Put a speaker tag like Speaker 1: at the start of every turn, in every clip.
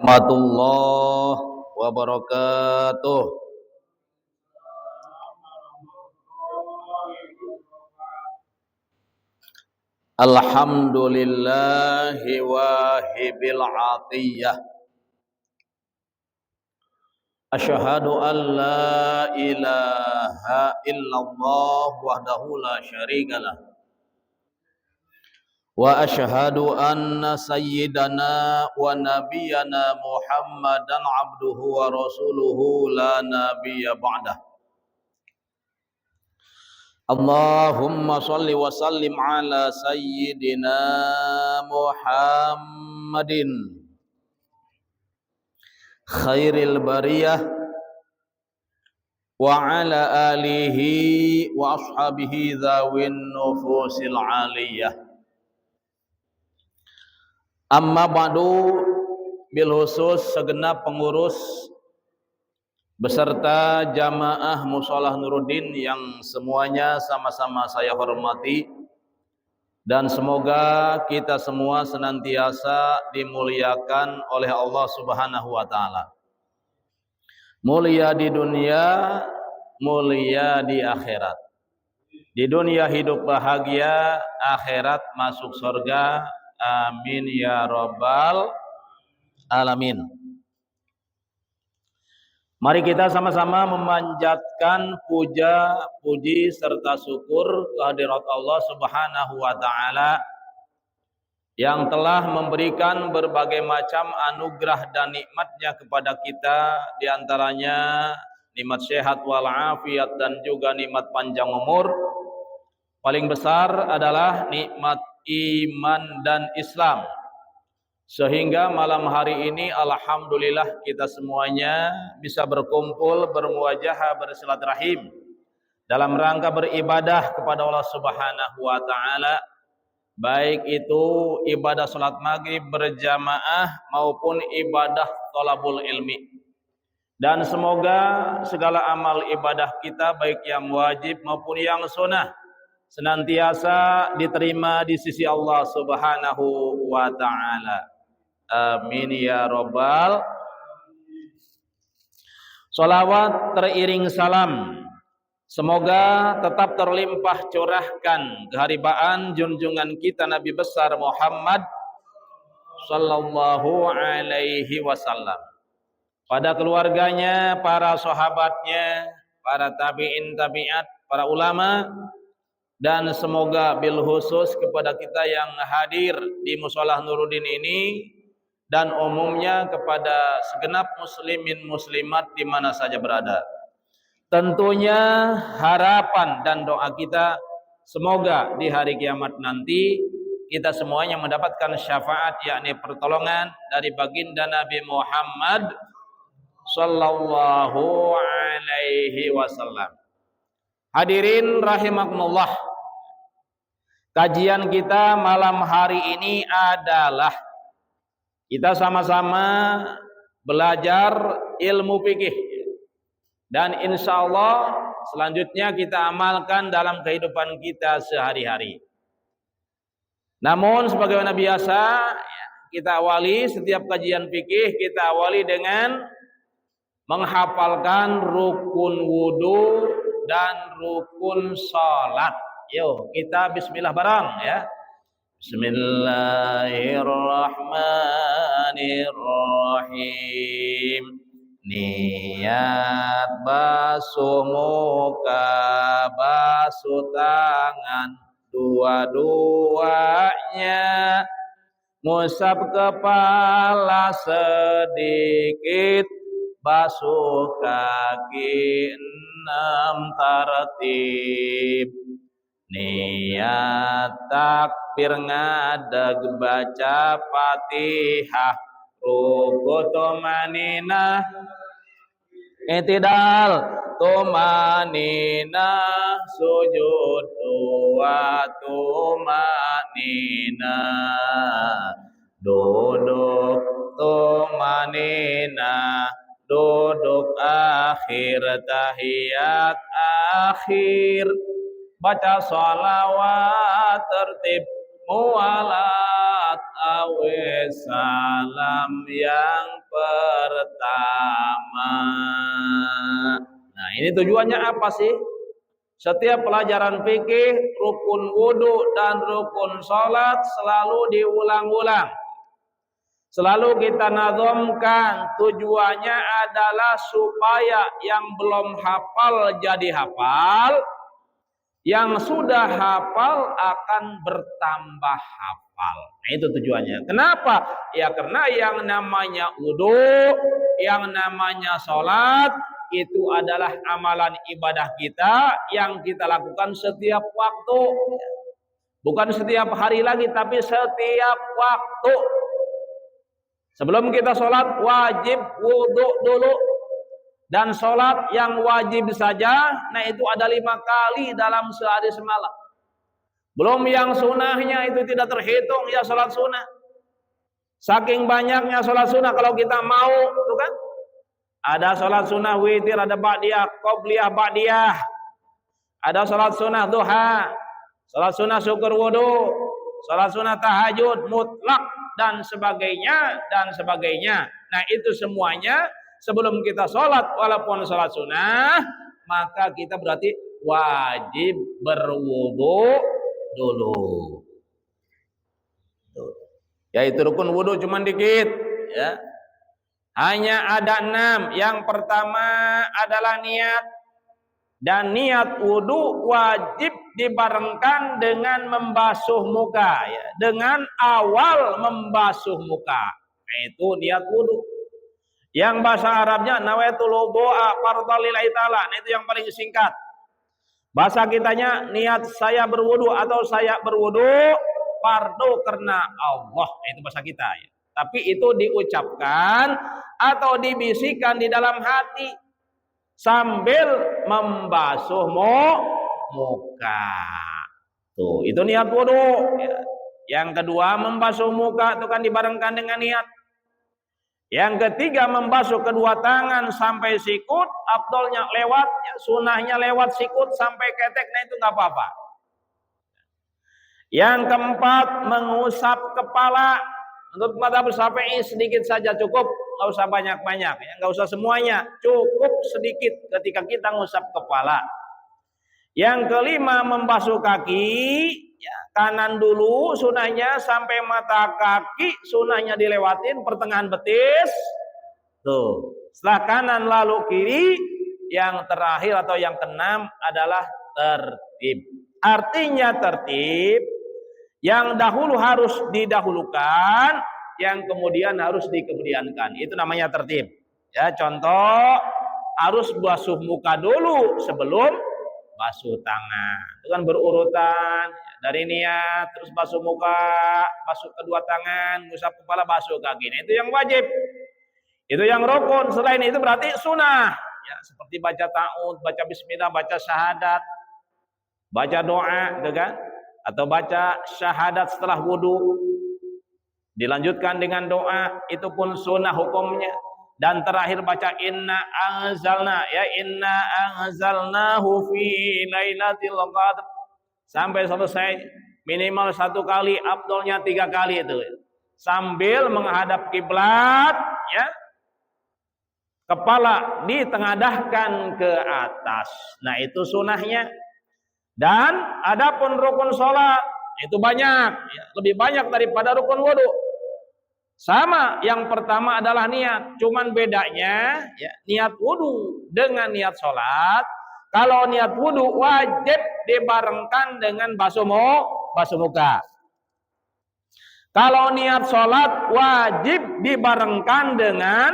Speaker 1: warahmatullahi wabarakatuh. Alhamdulillahi wahibil atiyah. Asyhadu an la ilaha illallah wahdahu la syarikalah. Wa asyhadu anna sayyidana wa nabiyyana Muhammadan abduhu wa rasuluhu la nabiyya ba'dah. Allahumma shalli wa sallim ala sayyidina Muhammadin khairil bariyah wa ala alihi wa ashabihi dzawin nufusil aliyah. Amma ba'du, bil khusus segenap pengurus beserta jamaah Musholah Nuruddin yang semuanya sama-sama saya hormati, dan semoga kita semua senantiasa dimuliakan oleh Allah Subhanahu wa taala. Mulia di dunia, mulia di akhirat. Di dunia hidup bahagia, akhirat masuk surga. Amin ya rabbal alamin. Mari kita sama-sama memanjatkan puja, puji serta syukur kehadirat Allah Subhanahu wa taala yang telah memberikan berbagai macam anugerah dan nikmatnya kepada kita, di antaranya nikmat sehat walafiat dan juga nikmat panjang umur. Paling besar adalah nikmat iman dan Islam. Sehingga malam hari ini alhamdulillah kita semuanya bisa berkumpul, bermuajahah, bersilaturahim dalam rangka beribadah kepada Allah Subhanahu wa taala, baik itu ibadah salat maghrib berjamaah maupun ibadah thalabul ilmi. Dan semoga segala amal ibadah kita baik yang wajib maupun yang sunnah senantiasa diterima di sisi Allah Subhanahu wa taala. Amin ya rabbal. Sholawat teriring salam semoga tetap terlimpah curahkan keharibaan junjungan kita Nabi besar Muhammad sallallahu alaihi wasallam, pada keluarganya, para sahabatnya, para tabi'in tabi'at, para ulama, dan semoga bil khusus kepada kita yang hadir di Musholah Nuruddin ini, dan umumnya kepada segenap muslimin muslimat di mana saja berada. Tentunya harapan dan doa kita semoga di hari kiamat nanti kita semuanya mendapatkan syafaat, yakni pertolongan dari baginda Nabi Muhammad sallallahu alaihi wasallam. Hadirin rahimakumullah, kajian kita malam hari ini adalah kita sama-sama belajar ilmu fikih, dan insya Allah selanjutnya kita amalkan dalam kehidupan kita sehari-hari. Namun sebagaimana biasa, kita awali setiap kajian fikih, kita awali dengan menghafalkan rukun wudu dan rukun salat. Yuk kita bismillah bareng ya. Bismillahirrahmanirrahim. Niat basuh muka, basuh tangan dua-duanya, ngusap kepala sedikit, basuh kaki 6 tartib. Niat takbir ngadeg baca Fatihah, ruku tumaninah, i'tidal tumaninah, sujud dua tumaninah, duduk tumaninah, duduk akhir tahiyat akhir, baca sholawat tertib mualat awe salam yang pertama. Nah, ini tujuannya apa sih? Setiap pelajaran fikih, rukun wudu dan rukun salat selalu diulang-ulang. Selalu kita nazamkan, tujuannya adalah supaya yang belum hafal jadi hafal, yang sudah hafal akan bertambah hafal. Nah, itu tujuannya. Kenapa? Ya karena yang namanya wudu, yang namanya sholat, itu adalah amalan ibadah kita yang kita lakukan setiap waktu. Bukan setiap hari lagi, tapi setiap waktu. Sebelum kita sholat, wajib wudu dulu. Dan sholat yang wajib saja, nah itu ada 5 kali dalam sehari semalam. Belum yang sunnahnya itu tidak terhitung, ya sholat sunnah. Saking banyaknya sholat sunnah kalau kita mau, tuh kan? Ada sholat sunnah witir, ada ba'diyah, qobliyah, ba'diyah. Ada sholat sunnah duha, sholat sunnah syukur wudu, sholat sunnah tahajud, mutlak, dan sebagainya, dan sebagainya. Nah itu semuanya sebelum kita sholat, walaupun sholat sunnah, maka kita berarti wajib berwudu dulu. Yaitu rukun wudu cuma dikit, ya. Hanya ada 6. Yang pertama adalah niat. Dan niat wudu wajib dibarengkan dengan membasuh muka, ya. Dengan awal membasuh muka. Nah, itu niat wudu. Yang bahasa Arabnya nawaitul wudu'a fardhan lillahi ta'ala. Nah, itu yang paling singkat. Bahasa kitanya niat saya berwudu atau saya berwudu fardu karena Allah. Nah, itu bahasa kita, ya. Tapi itu diucapkan atau dibisikkan di dalam hati sambil membasuh muka. Tuh, itu niat wudu, ya. Yang kedua membasuh muka itu kan dibarengkan dengan niat. Yang ketiga membasuh kedua tangan sampai sikut, afdolnya lewat, ya, sunahnya lewat sikut sampai ketek, nah itu nggak apa-apa. Yang keempat mengusap kepala. Menurut mazhab Syafi'i sedikit saja cukup, nggak usah banyak-banyak, ya, nggak usah semuanya, cukup sedikit ketika kita ngusap kepala. Yang kelima membasuh kaki, ya, kanan dulu sunahnya sampai mata kaki, sunahnya dilewatin pertengahan betis. Tuh, setelah kanan lalu kiri. Yang terakhir atau yang keenam adalah tertib. Artinya tertib, yang dahulu harus didahulukan, yang kemudian harus dikemudiankan. Itu namanya tertib. Ya, contoh harus basuh muka dulu sebelum basuh tangan. Itu kan berurutan, dari niat terus basuh muka, basuh kedua tangan, ngusap kepala, basuh kaki. Nah, itu yang wajib. Itu yang rukun. Selain itu berarti sunnah. Ya, seperti baca ta'ud, baca bismillah, baca syahadat, baca doa, gitu kan? Atau baca syahadat setelah wudu, dilanjutkan dengan doa, itu pun sunnah hukumnya. Dan terakhir baca inna anzalna, ya, inna anzalnahu fi lailatul qadr, sampai selesai minimal 1 kali, afdolnya 3 kali itu, sambil menghadap kiblat, ya, kepala ditengadahkan ke atas. Nah, itu sunnahnya. Dan adapun rukun sholat itu banyak, ya, lebih banyak daripada rukun wudu. Sama, yang pertama adalah niat. Cuman bedanya, ya, niat wudu dengan niat sholat. Kalau niat wudu wajib dibarengkan dengan basuh muka. Kalau niat sholat wajib dibarengkan dengan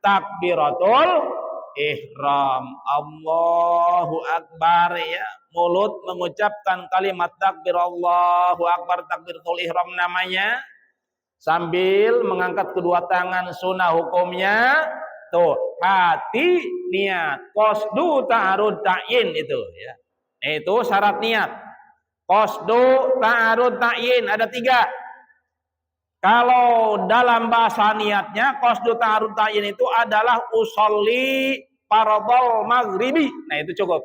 Speaker 1: takbiratul ihram. Allahu Akbar, ya. Mulut mengucapkan kalimat takbir Allahu Akbar, takbiratul ihram namanya, sambil mengangkat kedua tangan, sunnah hukumnya. Tuh, hati niat, qasdu ta'arud ta'yin itu, ya. Itu syarat niat. Qasdu ta'arud ta'yin ada 3. Kalau dalam bahasa niatnya qasdu ta'arud ta'yin itu adalah usolli fardhol maghribi. Nah, itu cukup.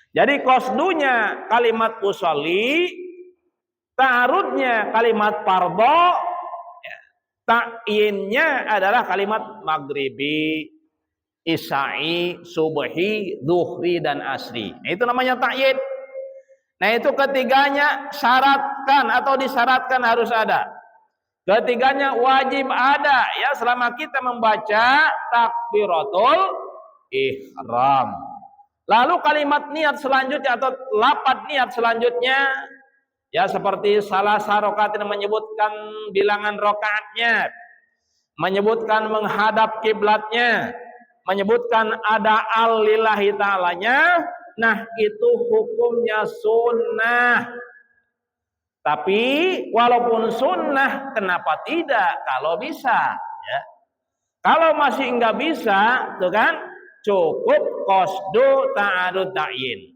Speaker 1: Jadi qasdunya kalimat usolli, ta'arudnya kalimat fardho, ya. ta'yinnya adalah kalimat maghribi, isya'i, subhi, zuhri, dan asri. Nah, itu namanya ta'yin. Nah, itu ketiganya syaratkan atau disyaratkan harus ada. Ketiganya wajib ada ya selama kita membaca takbiratul ihram. Lalu kalimat niat selanjutnya atau lafaz niat selanjutnya ya seperti salah rakaat yang menyebutkan bilangan rakaatnya, menyebutkan menghadap kiblatnya, menyebutkan ada al-lillahi ta'alanya. Nah, itu hukumnya sunnah. Tapi walaupun sunnah, kenapa tidak kalau bisa? Ya. Kalau masih enggak bisa, tuh kan, cukup qasdu ta'arud ta'yin.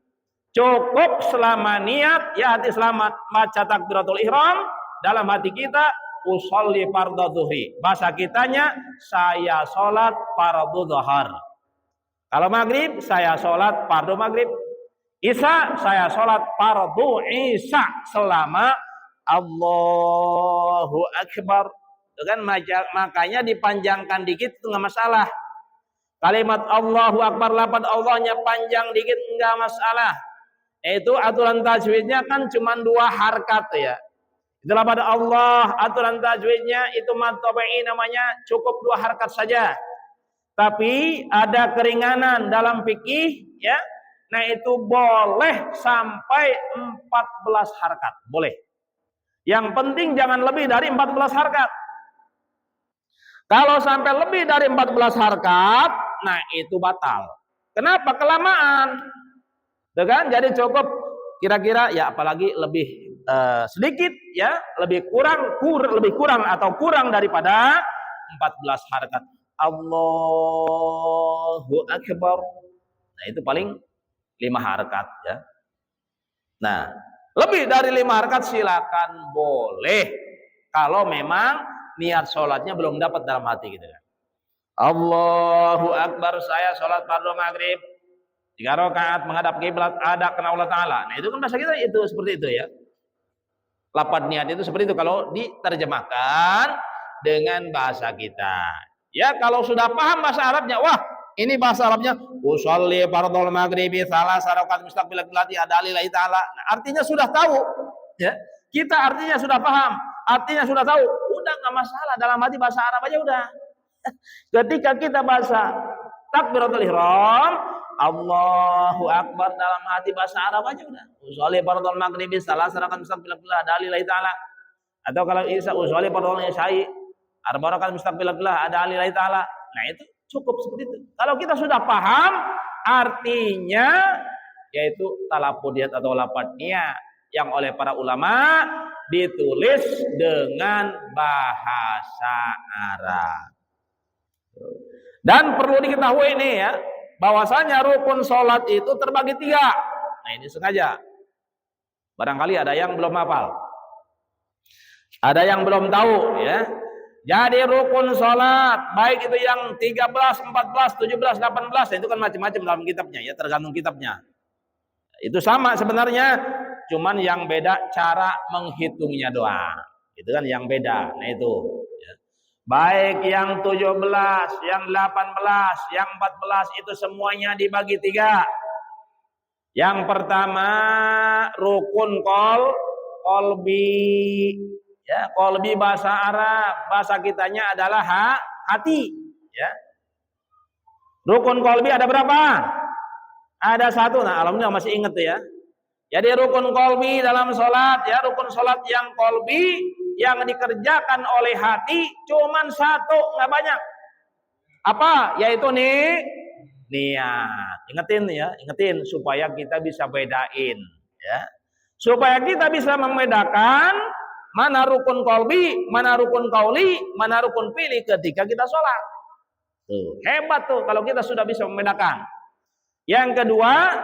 Speaker 1: Cukup selama niat, ya hati selamat baca takbiratul ihram dalam hati kita, usolli fardhu zuhri. Bahasa kitanya, saya sholat fardhu zuhar. Kalau maghrib, saya sholat fardhu maghrib. Isya, saya sholat fardhu isya selama Allahu Akbar. Itu kan makanya dipanjangkan dikit itu nggak masalah. Kalimat Allahu Akbar, lafaz Allahnya panjang dikit nggak masalah. Itu aturan tajwidnya kan cuma 2 harkat ya. Itu lafaz Allah, aturan tajwidnya itu mad tabi'i namanya cukup 2 harkat saja. Tapi ada keringanan dalam fikih ya. Nah, itu boleh sampai 14 harkat, boleh. Yang penting jangan lebih dari 14 harkat. Kalau sampai lebih dari 14 harkat, nah itu batal. Kenapa? Kelamaan. Tuh kan? Jadi cukup kira-kira ya apalagi lebih sedikit ya, lebih kurang atau kurang daripada 14 harkat. Allahu Akbar. Nah, itu paling 5 harkat ya. Nah, lebih dari 5 harkat silakan boleh kalau memang niat sholatnya belum dapat dalam hati gitu kan. Allahu Akbar, saya sholat fardhu maghrib 3 rakaat menghadap kiblat ada karena Allah Ta'ala. Nah, itu kan bahasa kita itu seperti itu ya. Lafaz niat itu seperti itu kalau diterjemahkan dengan bahasa kita. Ya, kalau sudah paham bahasa Arabnya, wah ini bahasa Arabnya usolli fardhul maghribi salasa rakaat mustaqbil qiblati adalillahi ta'ala. Nah, artinya sudah tahu ya. Kita artinya sudah paham, artinya sudah tahu. Udah enggak masalah dalam hati bahasa Arab aja udah. Ketika kita bahasa takbiratul ihram, Allahu Akbar dalam hati bahasa Arab aja udah. Usolli fardhul maghribi salasa rakaat mustaqbil qiblati adalillahi ta'ala. Atau kalau isa usolli fardhul isya'i arba rakaat mustaqbil qiblati adalillahi ta'ala. Nah, itu cukup seperti itu. Kalau kita sudah paham artinya yaitu talafudiyat atau lafadznya yang oleh para ulama ditulis dengan bahasa Arab. Dan perlu diketahui ini ya, bahwasanya rukun sholat itu terbagi 3. Nah, ini sengaja. Barangkali ada yang belum hafal. Ada yang belum tahu ya. Jadi rukun sholat, baik itu yang 13, 14, 17, 18, itu kan macam-macam dalam kitabnya, ya tergantung kitabnya. Itu sama sebenarnya, cuman yang beda cara menghitungnya doang. Itu kan yang beda. Nah itu. Ya. Baik yang 17, yang 18, yang 14 itu semuanya dibagi 3. Yang pertama rukun qalbi. Ya, qalbi bahasa Arab, bahasa kitanya adalah hati, ya. Rukun qalbi ada berapa? Ada 1. Nah, alhamdulillah masih ingat tuh ya. Jadi rukun qalbi dalam sholat, ya, rukun sholat yang qalbi yang dikerjakan oleh hati cuman 1, nggak banyak. Apa? Yaitu niat. Ingetin ya, ingetin supaya kita bisa bedain, ya. Supaya kita bisa membedakan mana rukun qalbi, mana rukun qauli, mana rukun fi'li ketika kita sholat. Tuh, hebat tuh kalau kita sudah bisa membedakan. Yang kedua,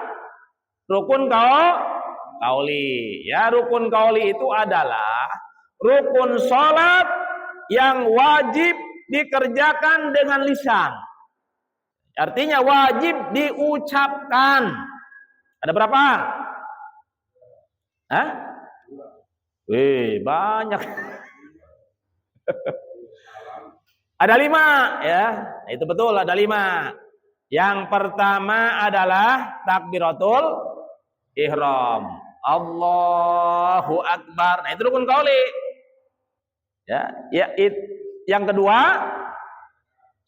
Speaker 1: rukun qauli. Ya, rukun qauli itu adalah rukun sholat yang wajib dikerjakan dengan lisan. Artinya wajib diucapkan. Ada berapa? Hah? Wih, banyak. Ada 5 ya. Itu betul ada 5. Yang pertama adalah takbiratul ihram. Allahu Akbar. Nah, itu rukun qauli. Yang kedua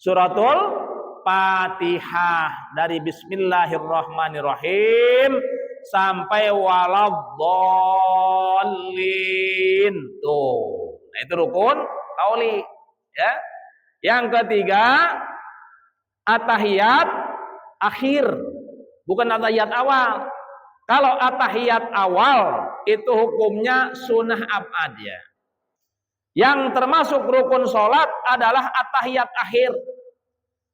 Speaker 1: suratul Fatihah dari bismillahirrahmanirrahim sampai waladdallin. Tuh. Nah, itu rukun qauli ya. Yang ketiga at-tahiyat akhir, bukan at-tahiyat awal. Kalau at-tahiyat awal itu hukumnya sunnah abad ya. Yang termasuk rukun sholat adalah at-tahiyat akhir.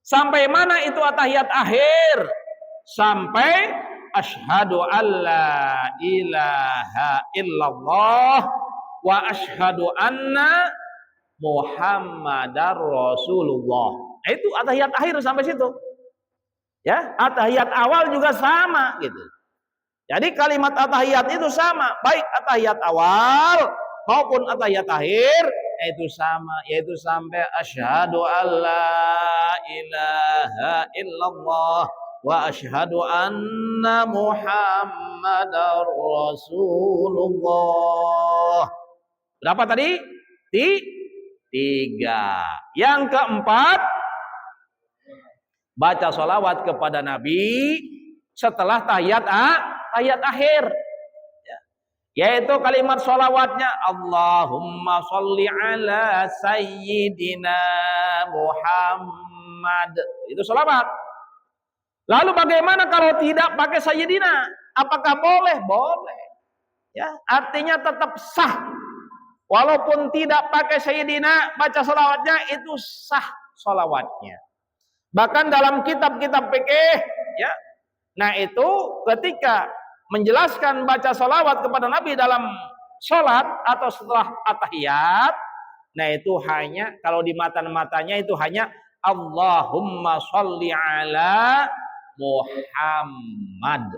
Speaker 1: Sampai mana itu at-tahiyat akhir? Sampai asyhadu alla ilaha illallah wa asyhadu anna Muhammadar Rasulullah. Nah, itu at-tahiyat akhir sampai situ. Ya, at-tahiyat awal juga sama gitu. Jadi kalimat at-tahiyat itu sama, baik at-tahiyat awal maupun at-tahiyat akhir itu sama, yaitu sampai asyhadu alla ilaha illallah wa asyhadu anna Muhammadar Rasulullah. Berapa tadi? 3. Yang keempat, baca sholawat kepada Nabi setelah tahiyat akhir, yaitu kalimat sholawatnya Allahumma sholli ala sayyidina Muhammad. Itu sholawat. Lalu bagaimana kalau tidak pakai sayyidina? Apakah boleh? Boleh. Ya, artinya tetap sah. Walaupun tidak pakai sayyidina, baca sholawatnya itu sah sholawatnya. Bahkan dalam kitab-kitab fikih, ya, nah itu ketika menjelaskan baca sholawat kepada Nabi dalam sholat atau setelah at-tahiyat, nah itu hanya kalau di matan-matanya itu hanya Allahumma sholli ala Muhammad.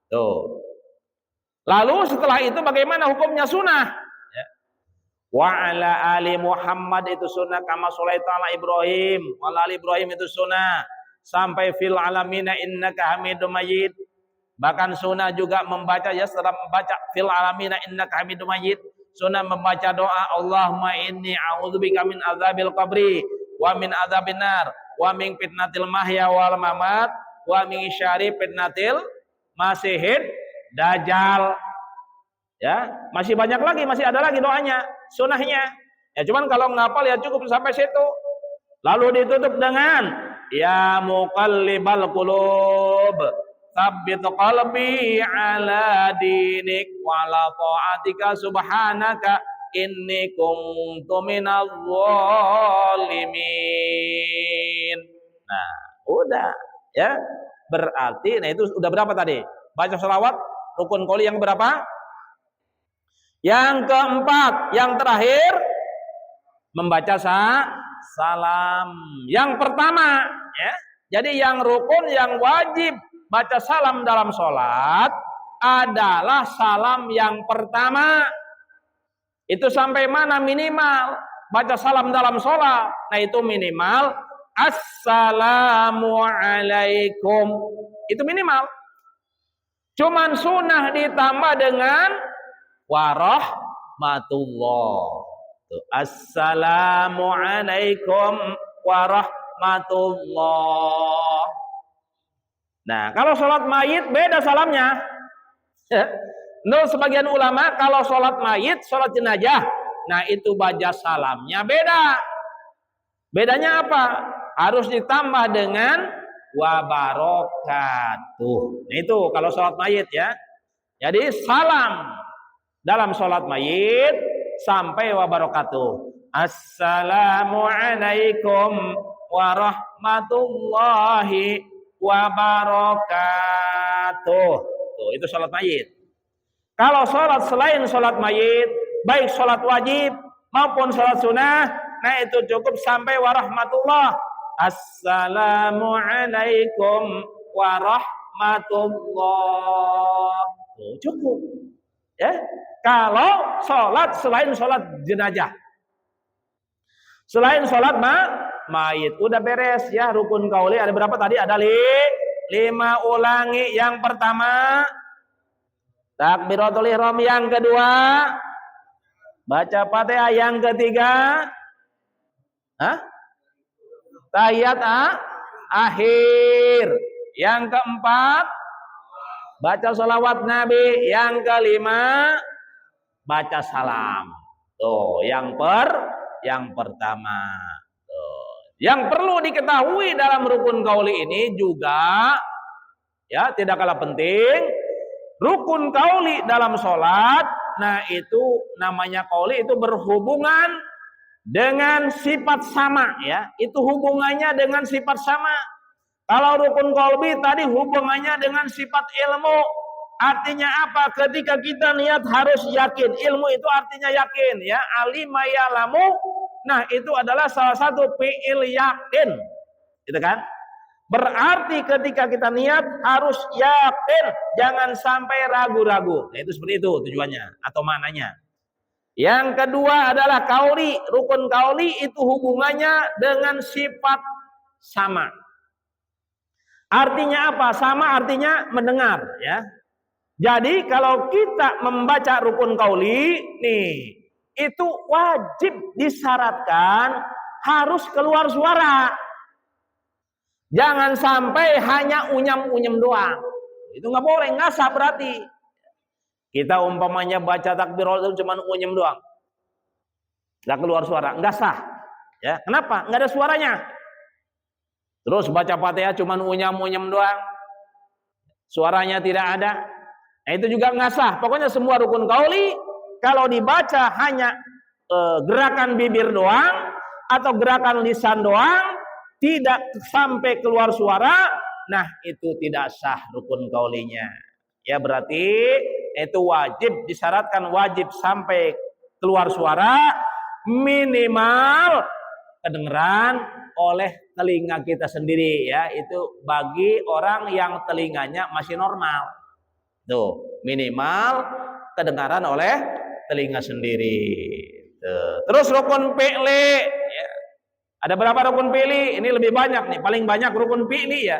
Speaker 1: Tuh. Lalu setelah itu bagaimana hukumnya sunnah? Wa ala ali Muhammad itu sunnah kama sholaita ala Ibrahim wa ala ali Ibrahim itu sunnah sampai fil alamina innaka hamidum majid. Bahkan sunnah juga membaca ya, setelah membaca fil alamina innaka hamidum majid, sunnah membaca doa Allahumma inni a'udzubika min azabil qabri wa min adzabin nar wa min fitnatil mahya wal mamat wa min syarri fitnatil masihid dajjal. Ya, masih banyak lagi, masih ada lagi doanya, sunahnya. Ya cuman kalau ngapal ya cukup sampai situ. Lalu ditutup dengan ya muqallibal qulub, tsabbit qalbi ala dinik wa la ta'atika subhanaka inni kuntu minadh dhalimin. Nah, udah ya. Berarti nah itu udah berapa tadi? Baca sholawat rukun qauli yang berapa? Yang keempat, yang terakhir membaca salam. Yang pertama, ya. Jadi yang rukun, yang wajib baca salam dalam sholat adalah salam yang pertama. Itu sampai mana minimal baca salam dalam sholat? Nah itu minimal assalamualaikum. Itu minimal. Cuman sunnah ditambah dengan warahmatullah. Assalamualaikum warahmatullah. Nah, kalau sholat mayit beda salamnya. Menurut sebagian ulama kalau sholat mayit, sholat jenazah, nah itu baca salamnya beda. Bedanya apa? Harus ditambah dengan wabarakatuh. Nah, itu kalau sholat mayit ya. Jadi salam dalam sholat mayit sampai wabarakatuh. Assalamualaikum warahmatullahi wabarakatuh. Tuh, itu sholat mayit. Kalau sholat selain sholat mayit, baik sholat wajib maupun sholat sunnah, nah itu cukup sampai warahmatullah. Assalamualaikum warahmatullah. Tuh, cukup. Ya, kalau sholat selain sholat jenazah, selain sholat mayit. Udah beres ya rukun qauli. Ada berapa tadi? Ada 5. Ulangi. Yang pertama takbiratul ihram, yang kedua baca Fatihah, yang ketiga tahiyat akhir, yang keempat baca sholawat Nabi, yang kelima baca salam. Tuh, yang pertama. Tuh. Yang perlu diketahui dalam rukun qauli ini juga ya tidak kalah penting, rukun qauli dalam sholat, nah itu namanya qauli itu berhubungan dengan sifat sama ya. Itu hubungannya dengan sifat sama. Kalau rukun qauli tadi hubungannya dengan sifat ilmu. Artinya apa? Ketika kita niat harus yakin. Ilmu itu artinya yakin ya. Alima ya'lamu. Nah, itu adalah salah satu fi'il yakin. Gitu kan? Berarti ketika kita niat harus yakin, jangan sampai ragu-ragu. Nah, itu seperti itu tujuannya atau maknanya. Yang kedua adalah qauli. Rukun qauli itu hubungannya dengan sifat sama. Artinya apa? Sama artinya mendengar ya. Jadi kalau kita membaca rukun qauli nih, itu wajib disyaratkan harus keluar suara. Jangan sampai hanya unyam-unyam doang. Itu nggak boleh, nggak sah berarti. Kita umpamanya baca takbiratul cuma unyam doang, nggak keluar suara, nggak sah. Ya, kenapa? Nggak ada suaranya. Terus baca Fatihah cuma unyam-unyam doang, suaranya tidak ada. Nah, itu juga nggak sah. Pokoknya semua rukun qauli kalau dibaca hanya gerakan bibir doang atau gerakan lisan doang, tidak sampai keluar suara, nah itu tidak sah rukun qaulinya. Ya berarti itu wajib disyaratkan wajib sampai keluar suara, minimal kedengeran oleh telinga kita sendiri ya. Itu bagi orang yang telinganya masih normal. Tuh, minimal kedengaran oleh telinga sendiri. Tuh. Terus rukun fi'li ya. Ada berapa rukun fi'li? Ini lebih banyak nih, paling banyak rukun fi'li ya.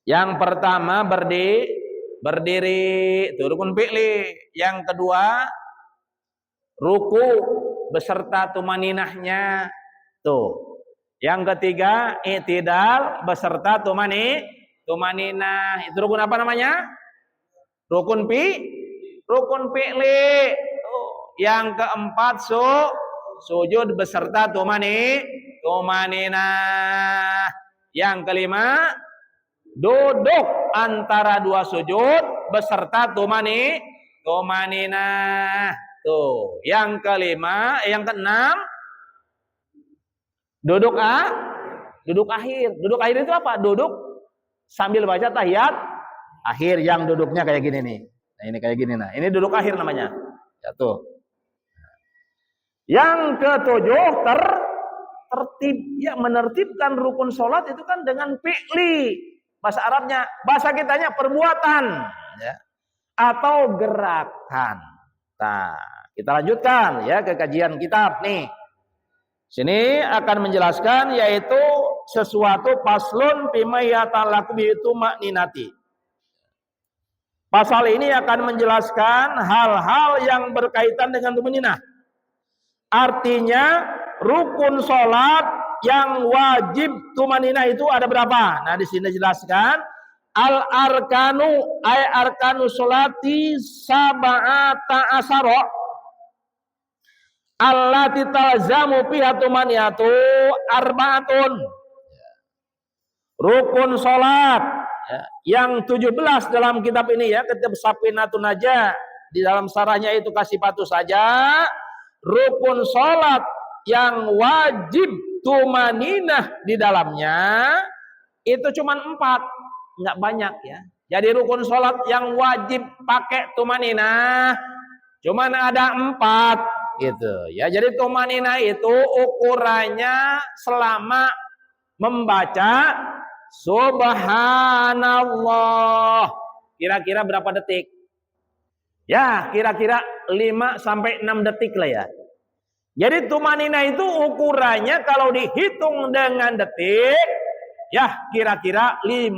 Speaker 1: Yang pertama berdiri, itu rukun fi'li. Yang kedua ruku beserta tumaninahnya. Tuh. Yang ketiga i'tidal beserta tumaninah. Itu rukun apa namanya? Rukun fi'li. Tuh. Yang keempat sujud beserta tumaninah. Yang kelima duduk antara dua sujud beserta tumaninah. Tuh. Yang kelima, yang keenam duduk akhir. Duduk akhir itu apa? Duduk sambil baca tahiyat akhir, yang duduknya kayak gini nih. Nah, ini kayak gini. Nah, ini duduk akhir namanya. Ya tuh. Yang ketujuh tertib, ya menertibkan rukun sholat itu kan dengan fi'li, bahasa Arabnya, bahasa kitanya perbuatan ya, atau gerakan. Nah, kita lanjutkan ya ke kajian kitab nih. Sini akan menjelaskan yaitu sesuatu paslun bima yata'allaqu bihi makninati. Pasal ini akan menjelaskan hal-hal yang berkaitan dengan tumaninah. Artinya rukun sholat yang wajib tumaninah itu ada berapa? Nah di sini jelaskan al-arkanu ay arkanu sholati sab'ata asara allati talzamu fiha tumaniyatu arba'atun. Rukun sholat ya, yang 17 dalam kitab ini ya, kitab Safinatun Najah, di dalam sarahnya itu kasih patu saja. Rukun sholat yang wajib tumaninah di dalamnya itu cuma 4, nggak banyak ya. Jadi rukun sholat yang wajib pakai tumaninah cuma ada 4 gitu ya. Jadi tumaninah itu ukurannya selama membaca subhanallah kira-kira berapa detik? Ya, kira-kira 5 sampai 6 detik lah ya. Jadi tumanina itu ukurannya kalau dihitung dengan detik, ya kira-kira 5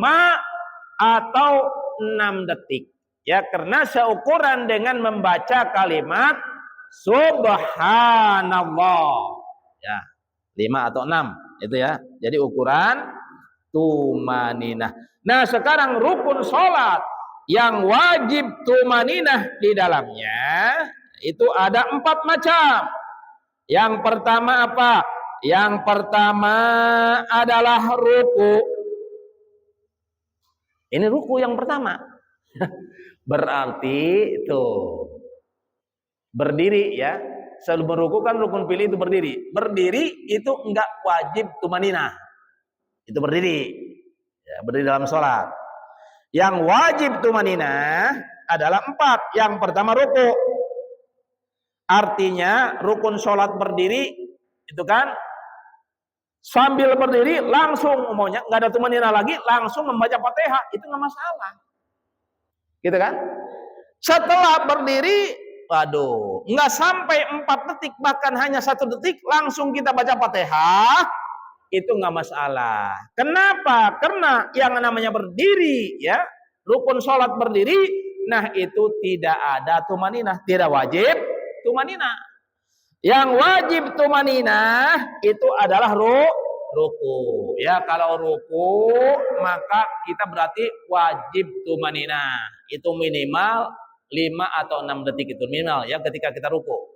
Speaker 1: atau 6 detik. Ya, karena seukuran dengan membaca kalimat subhanallah. Ya, 5 atau 6 itu ya. Jadi ukuran tumaninah. Nah, sekarang rukun sholat yang wajib tumaninah di dalamnya itu ada 4 macam. Yang pertama apa? Yang pertama adalah ruku. Ini ruku yang pertama. Berarti itu berdiri ya. Sebelum ruku kan rukun pilih itu berdiri. Berdiri itu enggak wajib tumaninah. Itu berdiri. Ya, berdiri dalam sholat. Yang wajib tumaninah adalah 4. Yang pertama ruku. Artinya rukun sholat berdiri itu kan sambil berdiri langsung umumnya nggak ada tumanina lagi, langsung membaca Fatihah, itu nggak masalah, gitu kan? Setelah berdiri, waduh, nggak sampai 4 detik, bahkan hanya 1 detik langsung kita baca Fatihah, itu nggak masalah. Kenapa? Karena yang namanya berdiri, ya rukun sholat berdiri, nah itu tidak ada tumaninah, tidak wajib tumaninah. Yang wajib tumaninah itu adalah ruku. Ya, kalau ruku maka kita berarti wajib tumaninah. Itu minimal 5 atau 6 detik itu minimal ya ketika kita ruku.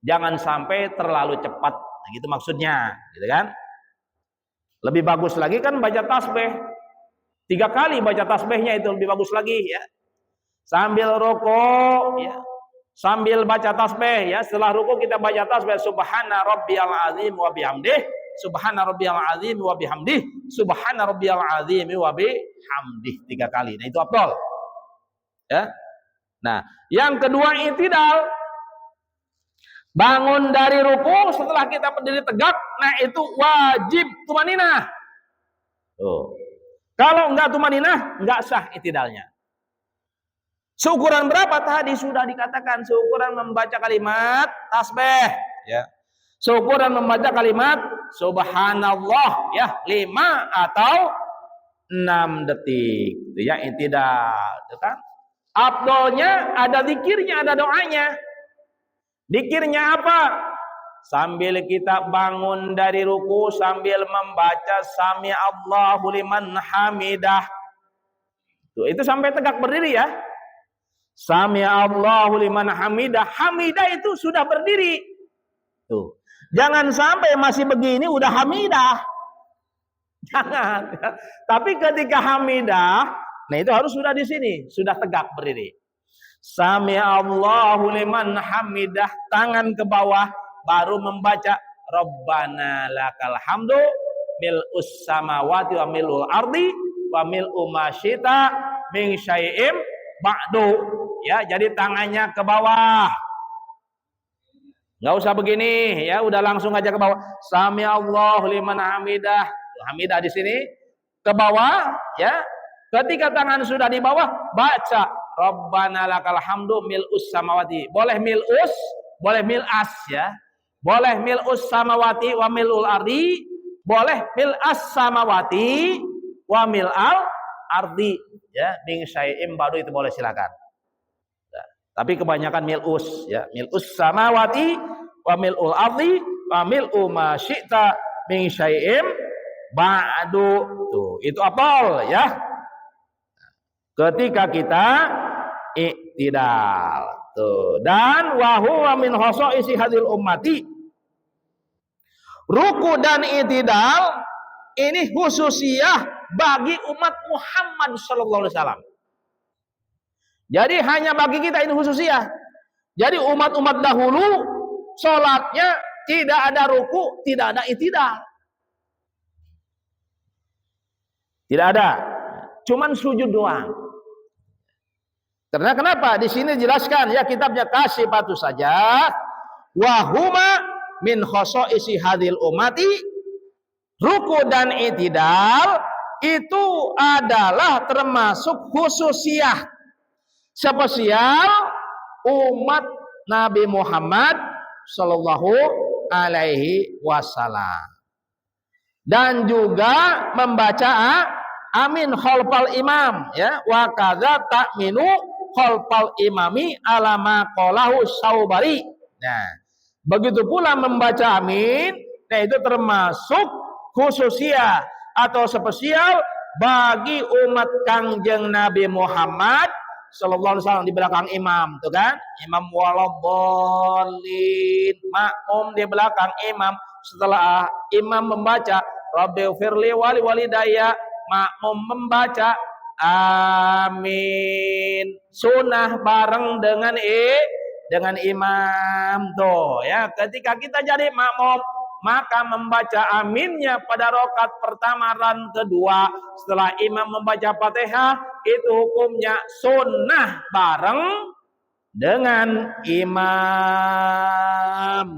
Speaker 1: Jangan sampai terlalu cepat. Nah, gitu maksudnya, gitu kan? Lebih bagus lagi kan baca tasbih. 3 kali baca tasbihnya itu lebih bagus lagi ya. Sambil ruku ya. Sambil baca tasbih ya, setelah ruku kita baca tasbih subhana rabbiyal azim wa bihamdih, subhana rabbiyal azim wa bihamdih, subhana rabbiyal azim wa bihamdih 3 kali. Nah, itu afdal. Ya. Nah, yang kedua i'tidal. Bangun dari ruku setelah kita berdiri tegak, nah itu wajib tumaninah. Tuh. Kalau enggak tumaninah, enggak sah i'tidalnya. Seukuran berapa tadi sudah dikatakan, seukuran membaca kalimat tasbih ya. Seukuran membaca kalimat subhanallah ya 5 atau 6 detik. Itu ya i'tidal, itu kan? Afdolnya ada zikirnya, ada doanya. Zikirnya apa? Sambil kita bangun dari ruku sambil membaca sami Allahu liman hamidah. Tuh, itu sampai tegak berdiri ya. Sami Allahu liman hamidah. Hamidah itu sudah berdiri. Tuh. Jangan sampai masih begini udah hamidah. Jangan. Tapi ketika hamidah, nah itu harus sudah di sini, sudah tegak berdiri. Sami Allahu liman hamidah, tangan ke bawah, baru membaca Rabbana lakal hamdu mil'us samawati wa mil'ul ardi wa mil'u ma syi'ta min syai'im ba'du. Ya, jadi tangannya ke bawah. Nggak usah begini, ya udah langsung aja ke bawah. Sami Allahu liman hamidah. Hamidah di sini ke bawah, ya. Ketika tangan sudah di bawah, baca Rabbana lakal hamdu mil'us samawati. Boleh mil'us, boleh mil'as ya. Boleh mil'us samawati wa mil'ul ardi, boleh mil'as samawati wa mil'al ardi ya. Min syai'im ba'du itu boleh silakan. Tapi kebanyakan mil'us ya, mil'us samawati wa mil'ul ardi wa mil'u ma syi'ta min syai'im ba'du. Tuh, itu apal ya. Ketika kita i'tidal. Tuh, dan wa huwa min khosa'isi hadil ummati. Ruku dan i'tidal ini khususiyah bagi umat Muhammad sallallahu alaihi wasallam. Jadi hanya bagi kita ini khususiyah. Jadi umat-umat dahulu sholatnya tidak ada ruku, tidak ada i'tidal. Tidak ada. Cuman sujud doang. Karena kenapa? Di sini jelaskan ya kitabnya Kasifatu saja. Wa huma min khosa'isi hadil ummati. Ruku dan i'tidal itu adalah termasuk khususiyah spesial umat Nabi Muhammad sallallahu alaihi wasallam. Dan juga membaca amin khalfal imam ya, wa kadza ta'minu khalfal imami alama qalahu Saubari. Nah, begitu pula membaca amin, nah itu termasuk khususia atau spesial bagi umat Kangjeng Nabi Muhammad sallallahu alaihi wasallam di belakang imam, tuh kan? Imam waladhdallin, makmum di belakang imam. Setelah imam membaca Rabbighfirli wali walidayya, makmum membaca amin, sunnah bareng dengan imam tuh ya. Ketika kita jadi makmum, maka membaca aminnya pada rakaat pertama dan kedua setelah imam membaca Fatihah itu hukumnya sunnah bareng dengan imam.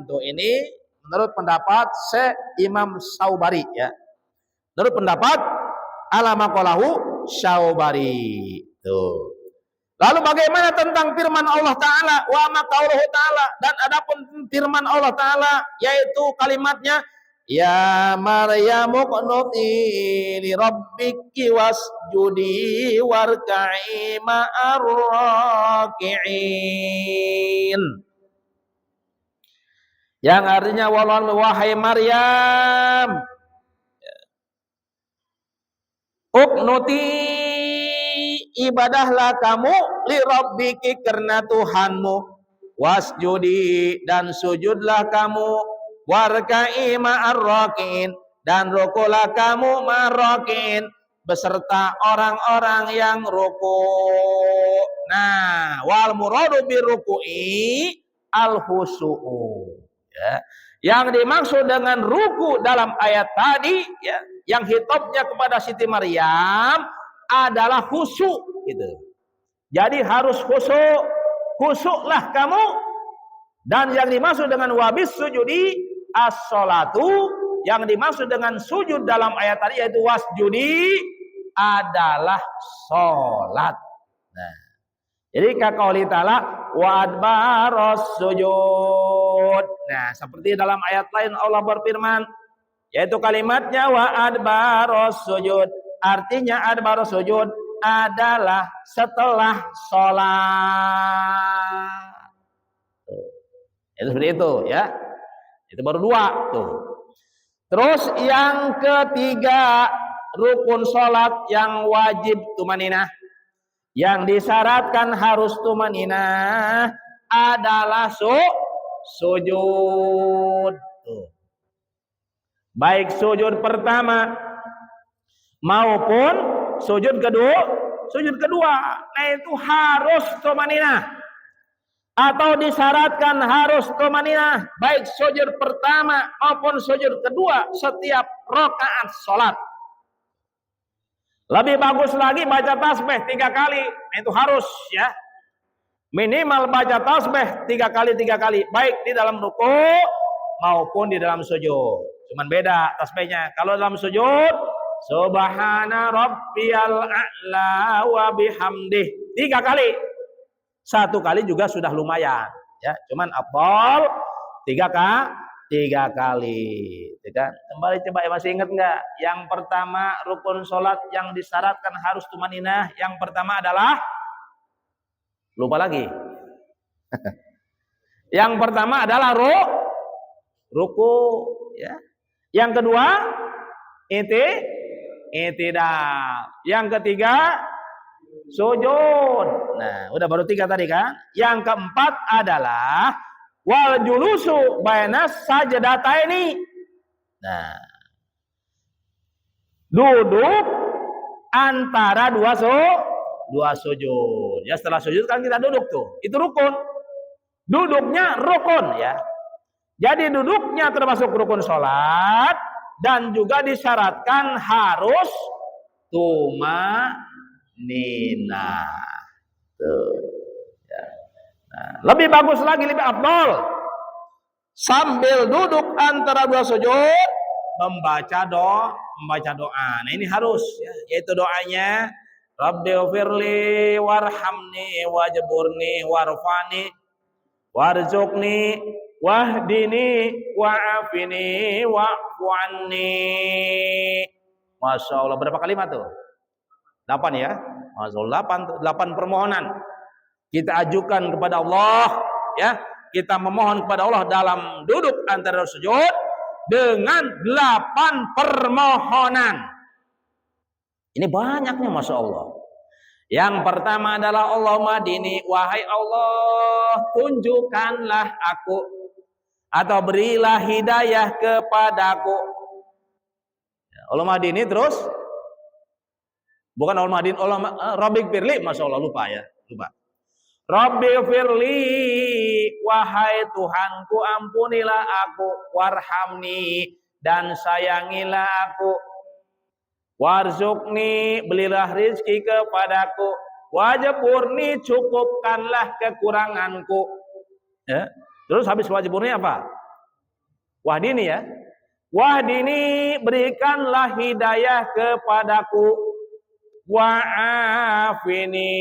Speaker 1: Tuh ini menurut pendapat Imam Saubari ya. Menurut pendapat alama qalahu Saubari. Tuh. Lalu bagaimana tentang firman Allah Ta'ala wa ma qauluhu ta'ala, dan adapun firman Allah Ta'ala yaitu kalimatnya ya Maryamu qunuti li rabbiki wasjudi warka'i ma'ar raki'in, yang artinya wahai Maryam uqnuti ibadahlah kamu li rabbiki karena Tuhanmu, wasjudi dan sujudlah kamu, warka'i ma'ar raki'in dan rukulah kamu ma'ar raki'in beserta orang-orang yang ruku. Nah, wal muradu birruku'i al khusu'u ya. Yang dimaksud dengan ruku dalam ayat tadi ya, yang hitopnya kepada Siti Maryam adalah khusyuk gitu. Jadi harus khusyuk, khusyuklah kamu. Dan yang dimaksud dengan wabis sujudi as-sholatu, yang dimaksud dengan sujud dalam ayat tadi yaitu wasjudi adalah sholat. Nah, jadi kaqauli ta'ala wa adbaros sujud. Nah, seperti dalam ayat lain Allah berfirman yaitu kalimatnya wa adbaros sujud. Artinya adbaros sujud adalah setelah sholat. Itu seperti itu ya. Itu baru dua tuh. Terus yang ketiga, rukun sholat yang wajib tumaninah, yang disyaratkan harus tumaninah adalah sujud. Tuh. Baik sujud pertama maupun sujud kedua, nah itu harus tumaninah atau disyaratkan harus tumaninah baik sujud pertama maupun sujud kedua setiap rakaat sholat. Lebih bagus lagi baca tasbih 3 kali, nah itu harus ya, minimal baca tasbih 3 kali baik di dalam ruku maupun di dalam sujud. Cuman beda tasbihnya. Kalau dalam sujud subhana rabbiyal a'la wa bihamdih 3 kali. 1 kali juga sudah lumayan ya. Cuman afdal 3 kali. Tidak? Kembali coba ya, masih ingat enggak? Yang pertama rukun sholat yang disyaratkan harus tumaninah. Yang pertama adalah lupa lagi. Yang pertama adalah ruku ya. Yang kedua i'tidal. Yang ketiga sujud. Nah, udah baru 3 tadi kan? Yang keempat adalah wal julusu bainas sajdataini. Nah, duduk antara dua sujud. Ya, setelah sujud kan kita duduk tuh. Itu rukun. Duduknya rukun ya. Jadi duduknya termasuk rukun sholat dan juga disyaratkan harus tumaninah. Tuh. Ya. Nah, lebih bagus lagi, lebih afdal sambil duduk antara 2 sujud membaca doa. Nah, ini harus ya, yaitu doanya Rabbighfirli warhamni wajburni warfani warzuqni wahdini wa'afini wa'fu anni. Masya Allah, berapa kalimat tuh? 8 ya. Masya Allah, 8 permohonan kita ajukan kepada Allah, ya. Kita memohon kepada Allah dalam duduk antara sujud dengan 8 permohonan. Ini banyaknya, Masya Allah. Yang pertama adalah Allahumma dini, wahai Allah, tunjukkanlah aku atau berilah hidayah kepadaku. Allahumma dini terus bukan Allahumma dini, Rabbik firli, Masya Allah, lupa. Rabbi firli, wahai Tuhanku, ampunilah aku, warhamni, dan sayangilah aku, warzukni, belilah rizki kepadaku, wajburni, cukupkanlah kekuranganku. Ya. Terus habis wajburni apa? Wahdini ya. Wahdini, berikanlah hidayah kepadaku, wa'afini.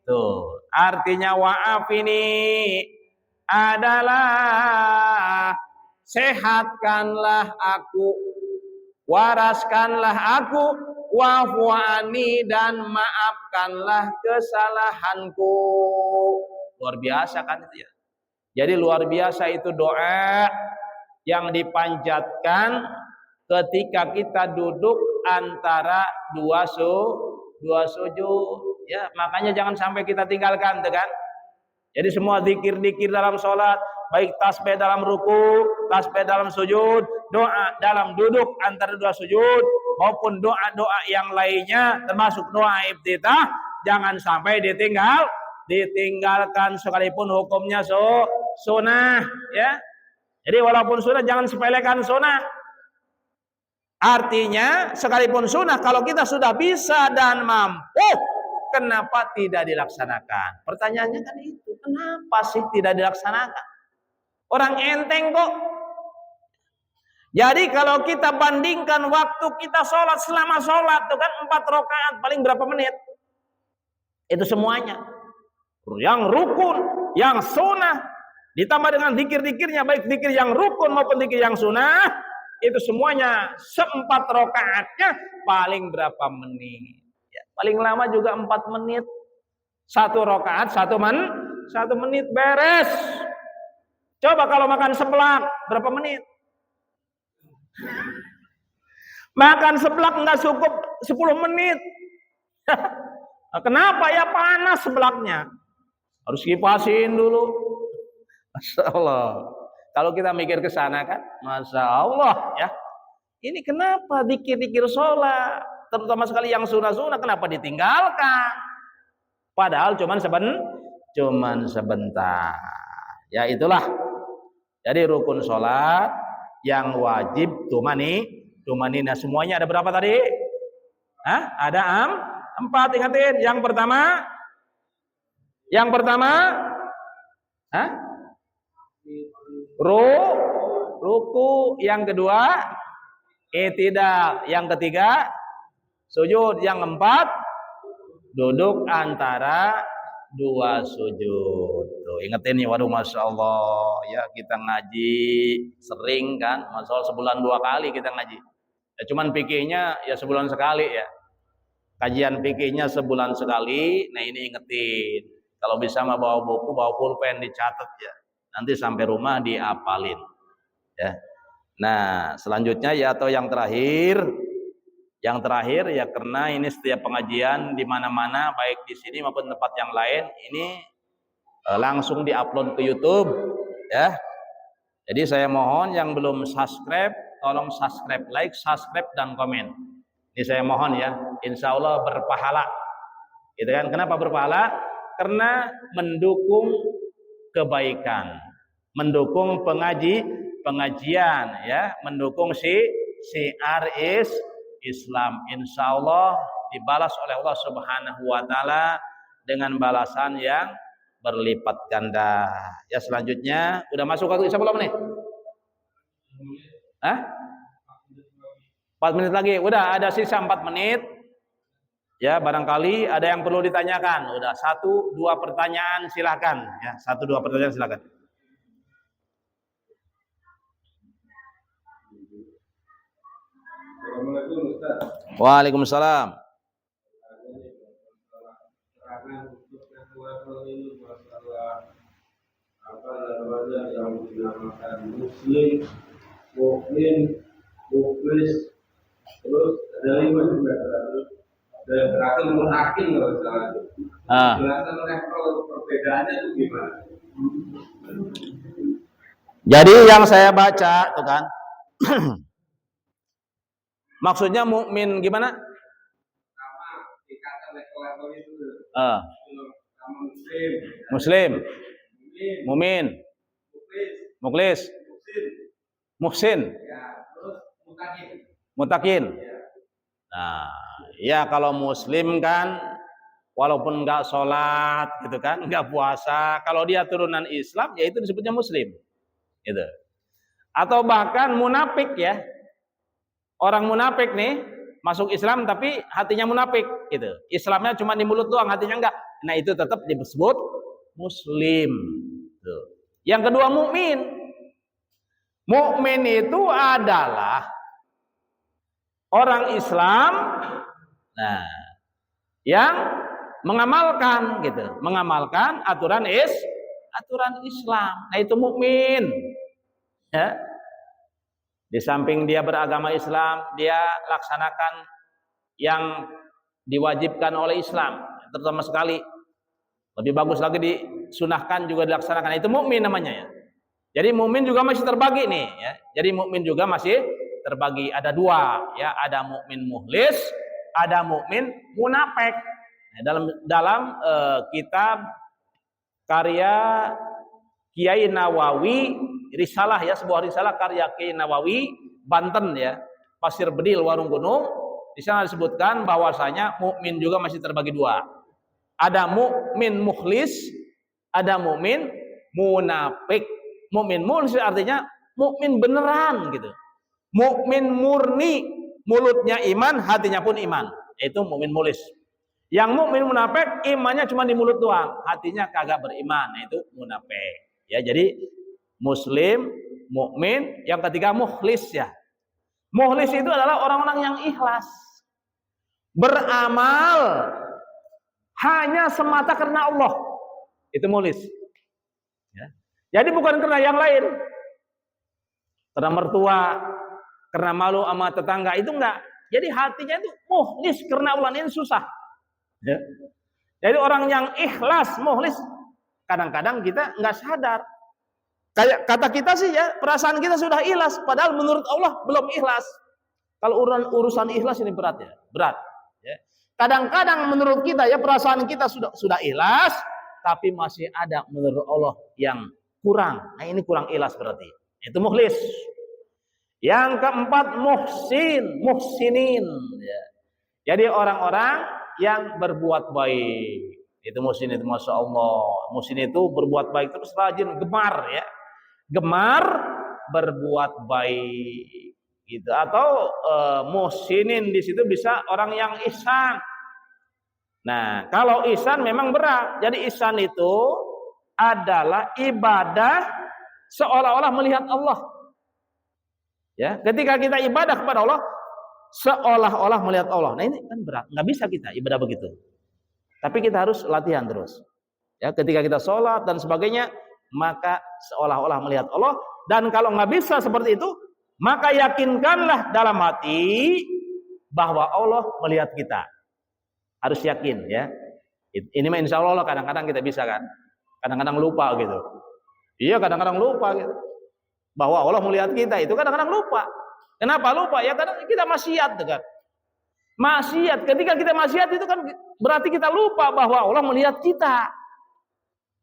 Speaker 1: Tuh, artinya wa'afini adalah sehatkanlah aku, waraskanlah aku, wa'fu anni, dan maafkanlah kesalahanku. Luar biasa kan itu ya. Jadi luar biasa itu doa yang dipanjatkan ketika kita duduk antara dua sujud. Ya, makanya jangan sampai kita tinggalkan, tuh kan? Jadi semua zikir-zikir dalam sholat, baik tasbih dalam ruku, tasbih dalam sujud, doa dalam duduk antara dua sujud, maupun doa-doa yang lainnya, termasuk doa iftitah, jangan sampai ditinggalkan sekalipun hukumnya sunnah, ya. Jadi walaupun sunnah, jangan sepelekan sunnah. Artinya sekalipun sunnah, kalau kita sudah bisa dan mampu, kenapa tidak dilaksanakan? Pertanyaannya kan itu, kenapa sih tidak dilaksanakan? Orang enteng kok. Jadi kalau kita bandingkan waktu kita sholat, selama sholat itu kan 4 rakaat paling berapa menit? Itu semuanya. Yang rukun, yang sunnah, ditambah dengan zikir-zikirnya, baik zikir yang rukun maupun zikir yang sunnah, itu semuanya 4 rakaatnya paling berapa menit? Ya, paling lama juga 4 menit. 1 rakaat 1 menit beres. Coba kalau makan seblak berapa menit? Makan seblak nggak cukup 10 menit. Kenapa? Ya panas seblaknya. Harus kipasin dulu. Masya Allah. Kalau kita mikir ke sana kan, Masya Allah ya. Ini kenapa dikir-dikir sholat, terutama sekali yang sunnah-sunnah, kenapa ditinggalkan? Padahal cuman sebentar. Ya itulah. Jadi rukun sholat yang wajib tumanina. Semuanya ada berapa tadi? Ada 4, ingatin. Yang pertama, ruku. Yang kedua, i'tidal. Yang ketiga, sujud. Yang 4, duduk antara 2 sujud. Tuh, ingetin nih, waduh Masya Allah ya, kita ngaji sering kan, Masya Allah, sebulan 2 kali kita ngaji. Ya cuman fikihnya ya sebulan sekali ya. Kajian fikihnya sebulan sekali. Nah ini ingetin. Kalau bisa mah bawa buku, bawa pulpen, dicatat ya. Nanti sampai rumah diapalin. Ya. Nah, selanjutnya ya, atau yang terakhir ya, karena ini setiap pengajian di mana-mana, baik di sini maupun tempat yang lain, ini langsung diupload ke YouTube ya. Jadi saya mohon yang belum subscribe, tolong subscribe, like, subscribe, dan komen. Ini saya mohon ya, insya Allah berpahala. Gitu kan? Kenapa berpahala? Karena mendukung kebaikan, mendukung pengajian ya, mendukung syiar Islam. Insya Allah dibalas oleh Allah Subhanahu wa Ta'ala dengan balasan yang berlipat ganda. Ya, selanjutnya udah masuk waktu Isya belum nih? 4 menit lagi. Udah ada sisa 4 menit. Ya, barangkali ada yang perlu ditanyakan. Udah 1-2 pertanyaan silakan. Ya, 1-2 pertanyaan silakan.
Speaker 2: Assalamualaikum Ustaz.
Speaker 1: Waalaikumsalam.
Speaker 2: Masalah apa namanya yang dinamakan muslim, mukmin, muklis, terus ada 5 juga terus dan terakhir munakin kalau salah. Jelasan level perbedaannya itu gimana?
Speaker 1: Jadi yang saya baca tuh kan maksudnya mukmin gimana?
Speaker 2: Sama dikatakan level-level itu. Sama
Speaker 1: Muslim, mumin, muklis, muhsin,
Speaker 2: ya, terus
Speaker 1: mutakin. Nah, ya kalau muslim kan walaupun nggak sholat gitu kan, nggak puasa, kalau dia turunan Islam ya itu disebutnya muslim, gitu. Atau bahkan munafik ya, orang munafik nih masuk Islam tapi hatinya munafik, gitu. Islamnya cuma di mulut doang, hatinya enggak. Nah itu tetap disebut muslim. Tuh. Yang kedua mukmin. Mukmin itu adalah orang Islam, nah, yang mengamalkan gitu, mengamalkan aturan Islam. Nah itu mukmin. Ya. Di samping dia beragama Islam, dia laksanakan yang diwajibkan oleh Islam, terutama sekali. Lebih bagus lagi disunahkan juga dilaksanakan. Itu mukmin namanya ya. Jadi mukmin juga masih terbagi nih ya. Jadi mukmin juga masih terbagi, ada 2 ya, ada mukmin mukhlis, ada mukmin munafik. Nah, dalam kitab karya Kiai Nawawi, risalah ya, sebuah risalah karya Kiai Nawawi Banten ya, Pasir Bedil Warung Gunung, di sana disebutkan bahwasanya mukmin juga masih terbagi 2. Ada mukmin mukhlis, ada mukmin munafik. Mukmin mukhlis artinya mukmin beneran gitu. Mukmin murni, mulutnya iman, hatinya pun iman. Itu mukmin mukhlis. Yang mukmin munafik, imannya cuma di mulut doang, hatinya kagak beriman. Itu munafik. Ya, jadi muslim, mukmin, yang ketiga mukhlis ya. Mukhlis itu adalah orang-orang yang ikhlas. Beramal hanya semata karena Allah. Itu mukhlis. Ya. Jadi bukan karena yang lain. Karena mertua, karena malu sama tetangga, itu enggak. Jadi hatinya itu mukhlis karena Allah, ini susah. Ya. Jadi orang yang ikhlas, mukhlis, kadang-kadang kita enggak sadar. Kayak kata kita sih ya, perasaan kita sudah ikhlas, padahal menurut Allah belum ikhlas. Kalau urusan ikhlas ini berat ya, berat. Ya. Kadang-kadang menurut kita ya, perasaan kita sudah ikhlas, tapi masih ada menurut Allah yang kurang. Nah ini kurang ikhlas berarti. Itu mukhlis. Yang keempat muhsinin. Ya. Jadi orang-orang yang berbuat baik. Itu muhsin itu, masya Allah. Muhsin itu berbuat baik terus, rajin, gemar ya, gemar berbuat baik. Gitu. Atau muhsinin di situ bisa orang yang ihsan. Nah, kalau ihsan memang berat. Jadi ihsan itu adalah ibadah seolah-olah melihat Allah. Ya, ketika kita ibadah kepada Allah seolah-olah melihat Allah. Nah, ini kan berat. Nggak bisa kita ibadah begitu. Tapi kita harus latihan terus. Ya, ketika kita sholat dan sebagainya, maka seolah-olah melihat Allah. Dan kalau nggak bisa seperti itu, maka yakinkanlah dalam hati bahwa Allah melihat kita. Harus yakin ya. Ini mah insya Allah kadang-kadang kita bisa kan. Kadang-kadang lupa gitu. Iya kadang-kadang lupa gitu. Bahwa Allah melihat kita itu kadang-kadang lupa. Kenapa lupa? Ya karena kita maksiat kan. Maksiat, ketika kita maksiat itu kan berarti kita lupa bahwa Allah melihat kita.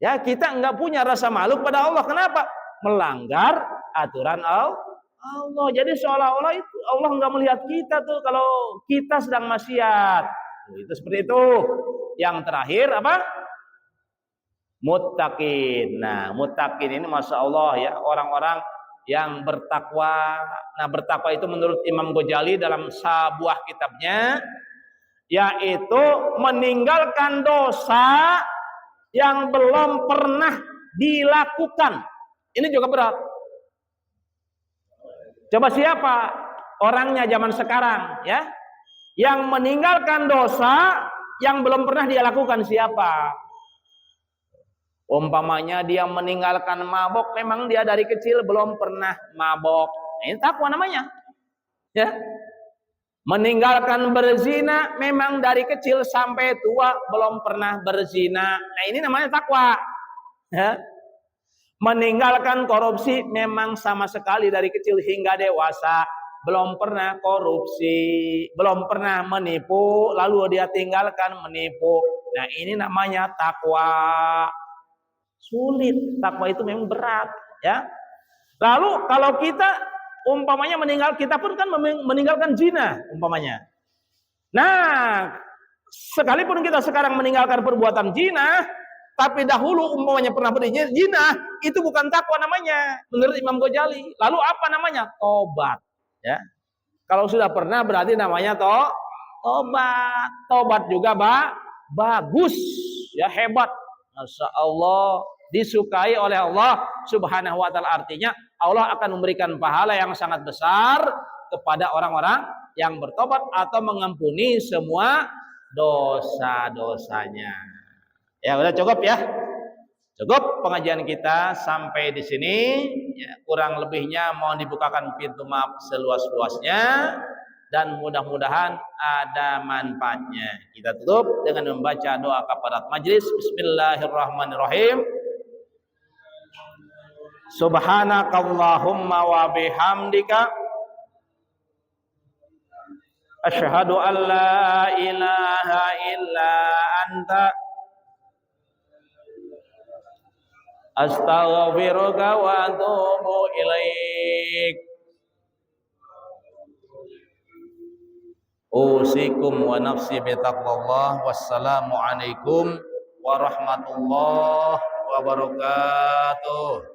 Speaker 1: Ya kita nggak punya rasa malu kepada Allah. Kenapa? Melanggar aturan Allah. Jadi seolah-olah itu Allah nggak melihat kita tuh kalau kita sedang maksiat. Itu seperti itu. Yang terakhir apa? Muttaqin. Nah, muttaqin ini masya Allah ya, orang-orang yang bertakwa. Nah, bertakwa itu menurut Imam Ghazali dalam sebuah kitabnya yaitu meninggalkan dosa yang belum pernah dilakukan. Ini juga berat. Coba siapa orangnya zaman sekarang, ya, yang meninggalkan dosa yang belum pernah dia lakukan? Siapa? Umpamanya dia meninggalkan mabok, memang dia dari kecil belum pernah mabok. Ini takwa namanya. Ya. Meninggalkan berzina, memang dari kecil sampai tua belum pernah berzina. Nah, ini namanya takwa. Ya. Meninggalkan korupsi, memang sama sekali dari kecil hingga dewasa belum pernah korupsi, belum pernah menipu, lalu dia tinggalkan menipu. Nah, ini namanya takwa. Sulit, takwa itu memang berat, ya. Lalu kalau kita umpamanya kita pun kan meninggalkan zina umpamanya. Nah, sekalipun kita sekarang meninggalkan perbuatan zina, tapi dahulu umpamanya pernah berzina, itu bukan takwa namanya menurut Imam Ghazali. Lalu apa namanya? Tobat, ya. Kalau sudah pernah berarti namanya tobat. Tobat juga bagus, ya, hebat. Masya Allah, disukai oleh Allah Subhanahu wa ta'ala. Artinya Allah akan memberikan pahala yang sangat besar kepada orang-orang yang bertobat atau mengampuni semua dosa-dosanya. Ya, udah cukup ya. Cukup pengajian kita sampai di sini. Ya, kurang lebihnya mohon dibukakan pintu maaf seluas-luasnya dan mudah-mudahan ada manfaatnya. Kita tutup dengan membaca doa kafarat majlis. Bismillahirrahmanirrahim. Subhanakallahumma wa bihamdika asyhadu an la ilaha illa anta astaghfiruka wa atubu ilaik. Usikum wa nafsi bitaqwallah. Wassalamu alaikum warahmatullahi wabarakatuh.